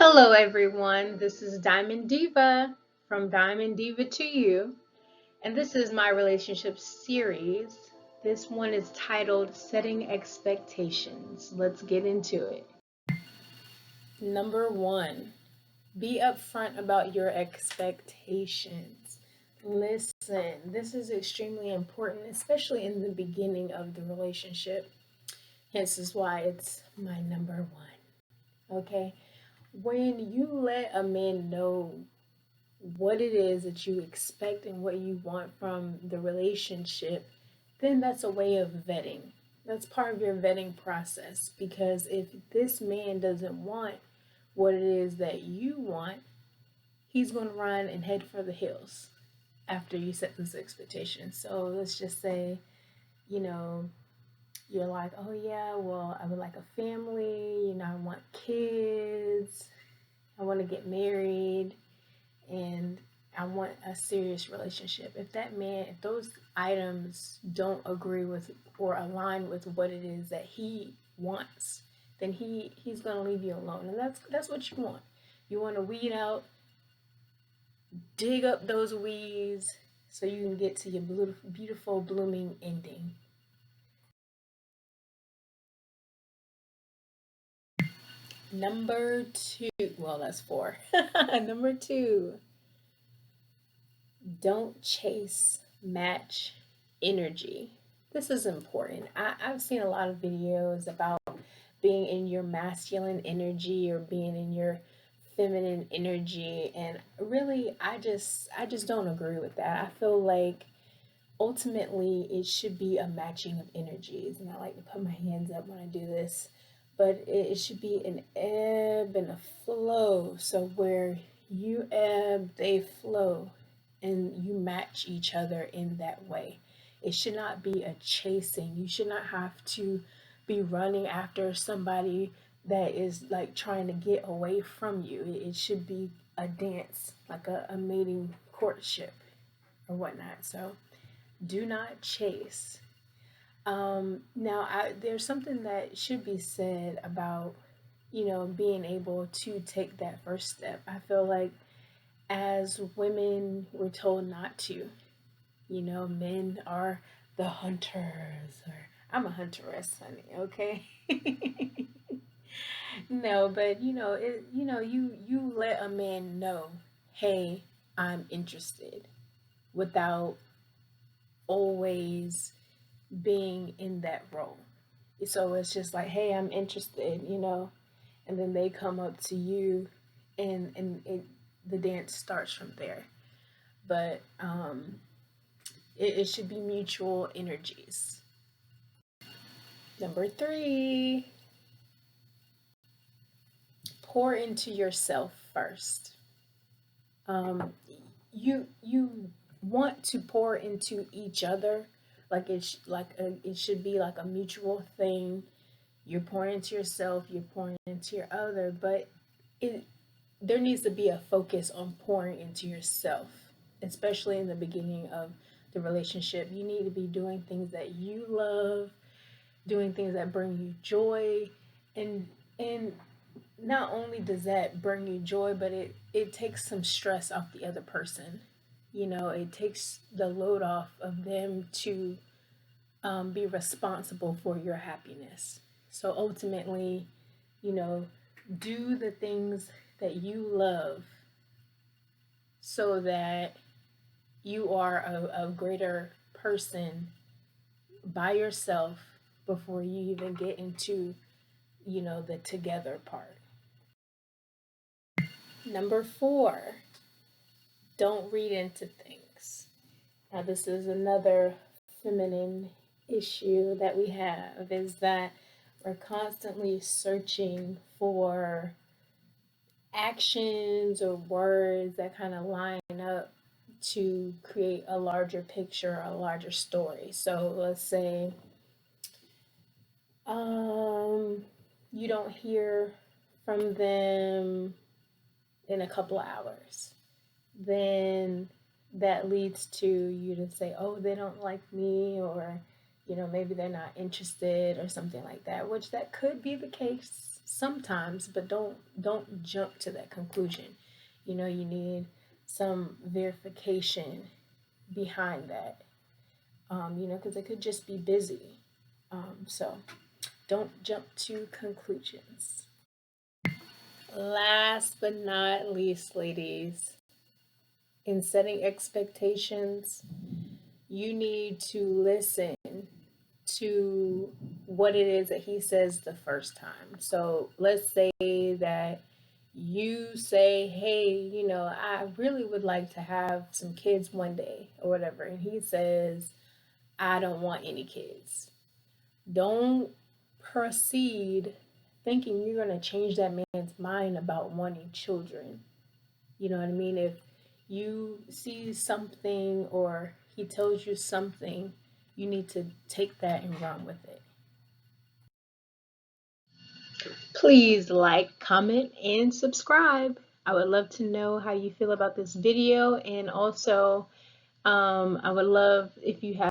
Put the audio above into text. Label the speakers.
Speaker 1: Hello, everyone. This is Diamond Diva from Diamond Diva to You, and this is my relationship series. This one is titled Setting Expectations. Let's get into it. Number one, be upfront about your expectations. Listen, this is extremely important, especially in the beginning of the relationship. Hence is why it's my number one. Okay? When you let a man know what it is that you expect and what you want from the relationship, then that's a way of vetting. That's part of your vetting process because if this man doesn't want what it is that you want, he's going to run and head for the hills after you set those expectations. So let's just say, you know, you're like, oh yeah, well, I would like a family, I want kids, I want to get married, and I want a serious relationship. If those items don't agree with or align with what it is that he wants, then he's gonna leave you alone, and that's what you want. You want to weed out, dig up those weeds, so you can get to your beautiful blooming ending. Number two, well, that's four. Number two, don't chase, match energy. This is important. I've seen a lot of videos about being in your masculine energy or being in your feminine energy, and really I just don't agree with that. I feel like ultimately it should be a matching of energies, and I like to put my hands up when I do this, but it should be an ebb and a flow. So where you ebb, they flow, and you match each other in that way. It should not be a chasing. You should not have to be running after somebody that is like trying to get away from you. It should be a dance, like a mating courtship or whatnot. So do not chase. There's something that should be said about, being able to take that first step. I feel like as women, we're told not to. Men are the hunters, or I'm a hunteress, honey, okay? No, but you let a man know, hey, I'm interested, without always being in that role. So it's just like, hey, I'm interested, and then they come up to you, and the dance starts from there. But it should be mutual energies. Number three, pour into yourself first. Um, you want to pour into each other, like it should be like a mutual thing. You're pouring into yourself, you're pouring into your other, but it there needs to be a focus on pouring into yourself, especially in the beginning of the relationship. You need to be doing things that you love, doing things that bring you joy, and not only does that bring you joy, but it takes some stress off the other person. It takes the load off of them to be responsible for your happiness. So ultimately, you know, do the things that you love so that you are a greater person by yourself before you even get into, the together part. Number four, don't read into things. Now, this is another feminine issue that we have, is that we're constantly searching for actions or words that kind of line up to create a larger picture, a larger story. So let's say um, you don't hear from them in a couple of hours. Then that leads to you to say, oh, they don't like me, or, you know, maybe they're not interested or something like that, which that could be the case sometimes, but don't jump to that conclusion. You know, you need some verification behind that. You know, because they could just be busy. So don't jump to conclusions. Last but not least, ladies, in setting expectations, you need to listen to what it is that he says the first time. So let's say that you say, hey, you know, I really would like to have some kids one day or whatever. And he says, I don't want any kids. Don't proceed thinking you're going to change that man's mind about wanting children. You know what I mean? If you see something or he tells you something, you need to take that and run with it. Please like, comment, and subscribe. I would love to know how you feel about this video, and also I would love if you have